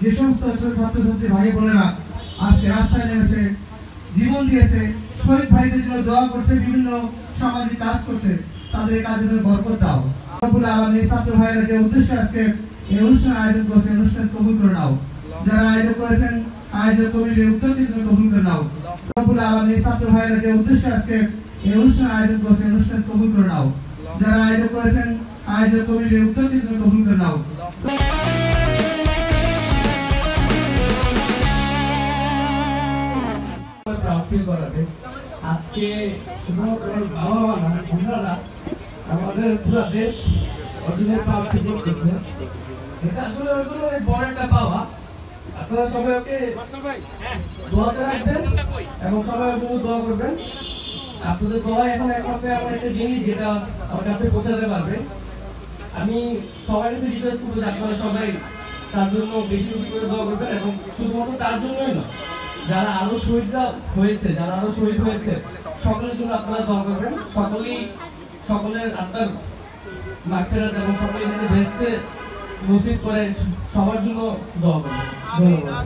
যে সমস্ত ছাত্রছাত্রী ভাই বোনেরা আজকে রাস্তায় নেমেছে, জীবন দিয়েছে, শহীদ ভাইদের জন্য দোয়া করছে, বিভিন্ন সামাজিক কাজ করছে, তাদের কাজের জন্য বরকত দাও। রব্বুল আলামিন ছাত্র ভাইয়েরা যে উদ্দেশ্যে আজকে এই অনুষ্ঠান আয়োজন করছে, অনুষ্ঠান কবুল করে নাও। যারা আয়োজন করেছেন, আয়োজক কমিটির উদ্যোগকে তুমি কবুল করে নাও। রব্বুল আলামিন ছাত্র ভাইয়েরা যে উদ্দেশ্যে আজকে এই অনুষ্ঠান আয়োজন করছে, অনুষ্ঠান কবুল করে নাও। যারা আয়োজন করেছেন, আয়োজক কমিটির উদ্যোগকে তুমি কবুল করে নাও। আজকে শুধুমাত্র বাবা মা না, আপনারা আমাদের পুরো দেশ অর্জনের প্রার্থী করতেছে। এটা আসলে অনেক বড় একটা পাওয়া। আপনারা সবাই ওকে দোয়াতে রাখবেন এবং সবাই ওর জন্য দোয়া করবেন। আপনাদের দোয়া এখন একমাত্র এমন একটা জিনিস যেটা আমার কাছে পৌঁছাতে পারবে। আমি সবার কাছে রিকোয়েস্ট করবো যে আপনারা সবাই তার জন্য বেশি বেশি করে দোয়া করবেন এবং শুধুমাত্র তার জন্যই না, যারা আরো শহীদরা হয়েছে, যারা আরো শহীদ হয়েছে সকলের জন্য আপনারা দোয়া করবেন। সকলের আত্মার মাগফিরাত এবং সকলের যাতে বেহেশতে নসিব করে সবার জন্য দোয়া করবেন। ধন্যবাদ।